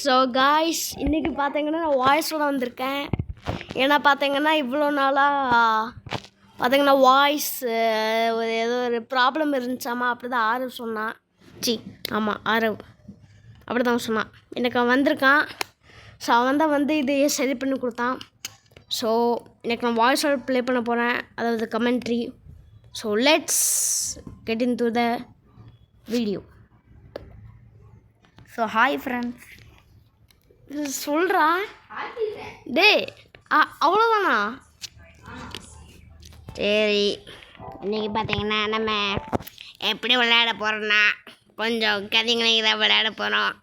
So guys இன்றைக்கி பார்த்தீங்கன்னா நான் வாய்ஸோட வந்திருக்கேன். ஏன்னா பார்த்தீங்கன்னா இவ்வளோ நாளாக பார்த்தீங்கன்னா வாய்ஸ் ஏதோ ஒரு ப்ராப்ளம் இருந்துச்சாமா. அப்படி தான் ஆரவ் சொன்னான். ஆமாம் ஆரவ் அப்படி தான் சொன்னான். எனக்கு அவன் வந்திருக்கான். ஸோ அவன் தான் வந்து இது சரி பண்ணி கொடுத்தான். ஸோ எனக்கு நான் வாய்ஸோட ப்ளே பண்ண போகிறேன், அதாவது commentary. So let's get in to the video. So hi friends சொல்கிறா டே அவ்வளோதானா? சரி, இன்றைக்கி பார்த்தீங்கன்னா நம்ம எப்படி விளையாட போகிறோன்னா கொஞ்சம் கதைங்களுக்கு தான் விளையாட போகிறோம்.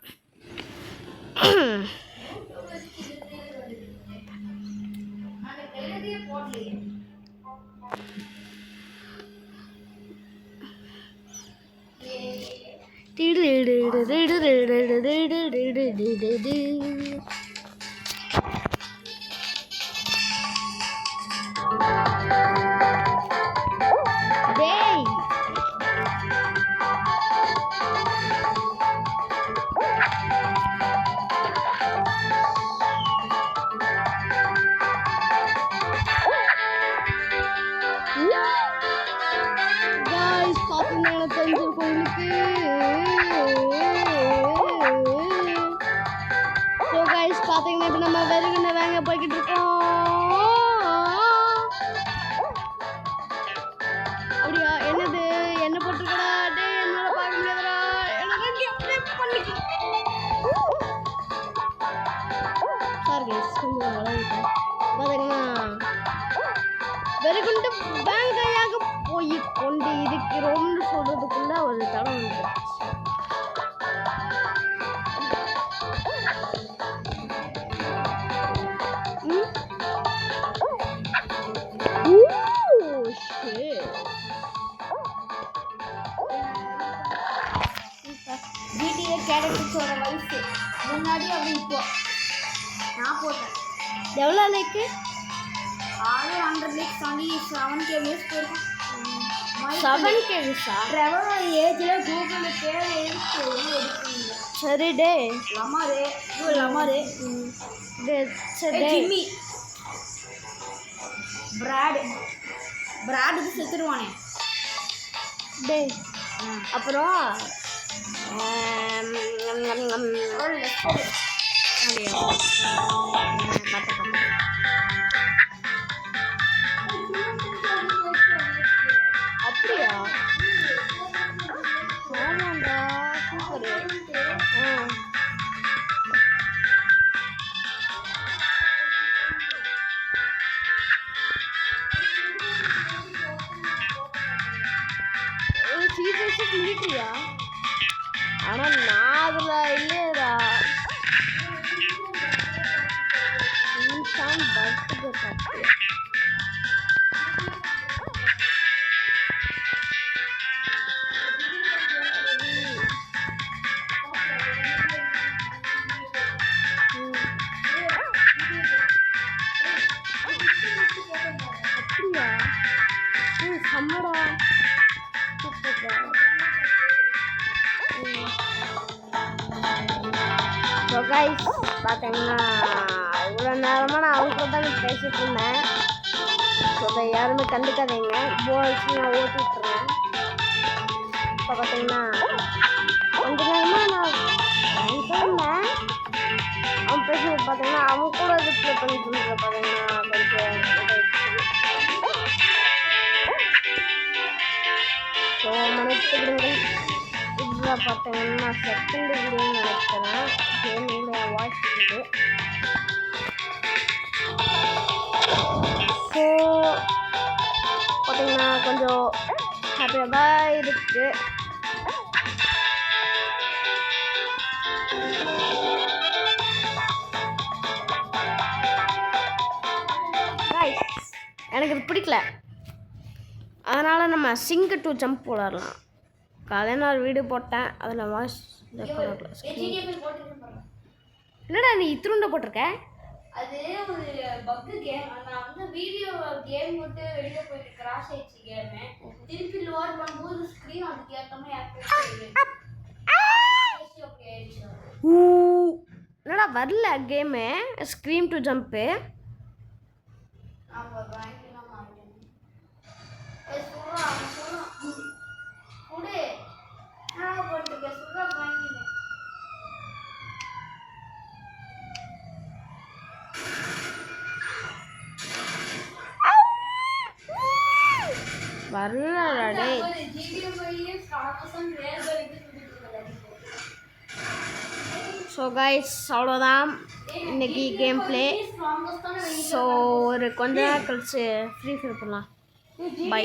பார்த்தீங்கன்னா இப்போ நம்ம வெறுகுன்னு வேங்க போய்கிட்டு இருக்கோம். அப்படியா? என்னது என்ன போட்டிருக்கடா? டே என்னால் பார்க்க முடியாதுடா. சாரி கைஸ், கொஞ்சம் வளர்ந்துட்டேன். பார்த்தீங்கன்னா வெறுகுண்டு வேங்கையாக போய் கொண்டு இருக்கிறோம்னு சொல்கிறதுக்குள்ள ஒரு தடம் வந்துருச்சு. ஜிடிஏ கேரக்டர்ஸோட வயசு முன்னாடி அப்படி இப்போ நான் போட்டேன். எவ்வளோ லைக்கு? 100 லைக்ஸ் தாண்டி 7K வியூஸ் போயிருக்கோம். 7K வியூஸா? ட்ரெவரோட ஏஜில் கூகுளில் பேர் எடுத்துருங்க. சரி டே லமாரு லமாரு சரி ஜிம்மி பிராடுக்கு செத்துருவானே டே. அப்புறம் அப்படியா? ஆமாண்டா, சூப்பரு. சீரியஸாக மிலிட்ரியா? ஆனால் நான் அதில் இல்லையடா. இன்சான் பர்த்துக்கு பத்து அப்படியா? சம்மடா சூப்பர்டா. ஸோ கைஸ் பார்த்தீங்கன்னா இவ்வளோ நேரமாக நான் அவங்க தான் பேசிட்டு இருந்தேன். ஸோ அதை யாருமே கண்டுக்காதீங்க, போல்ஸ் நான் ஓட்டிட்டுருந்தேன். இப்போ பார்த்தீங்கன்னா கொஞ்ச நேரமாக நான் இருந்தேன். அவன் பேசுறது பார்த்தீங்கன்னா அவன் கூட ரிப்ளை பண்ணிட்டு இருந்தது பார்த்தீங்கன்னா கொஞ்சம் ஸோ மன்னிச்சுக்கிடுங்கள். இதில் பார்த்தீங்கன்னா செகண்ட் வீடியோன்னு நினைக்கிறேன். கேமிங்கில் வாய்ஸ் இருக்குது. ஸோ பார்த்தீங்கன்னா கொஞ்சம் ஹாப்பியாக தான் இருக்குது. எனக்கு இது பிடிக்கல, அதனால் நம்ம சிங்க் டு ஜம்ப் போடலாம். காலையில் நான் ஒரு வீடியோ போட்டேன், அதில் வாய்ஸ் என்னடா நீ இத்திருண்ட போட்டிருக்க? அது ஒரு பக் கேம். நான் வந்து வீடியோ கேம் விட்டு வெளியே போயிட்டு கிராஷ் ஆயிடுச்சு கேம். திருப்பி லோட் பண்ணும்போது ஸ்க்ரீன் அதுக்கு ஏற்ற மாதிரி ஆக்டிவேட் ஆயிடுச்சு. வரல கேமு ஸ்க்ரீம் டு ஜம்ப்பு. ஆமா வாங்கிக்கலாம் மாட்டேன். சுறா சுறா குடு நான் போட்டுக்க சுறா வாங்கினேன். வரலடா டேய். ஒரு ஜிடிஏ போய் ஸ்டார்டர்ஸ் ரேர் பர்க்கு சொல்லிட்டு ஸோ கைஸ் அவ்வளோதான் இன்னைக்கு கேம் ப்ளே. ஸோ ஒரு கொஞ்ச நேரம் கழிச்சு ஃப்ரீ ஃபயர் பண்ணலாம். பை.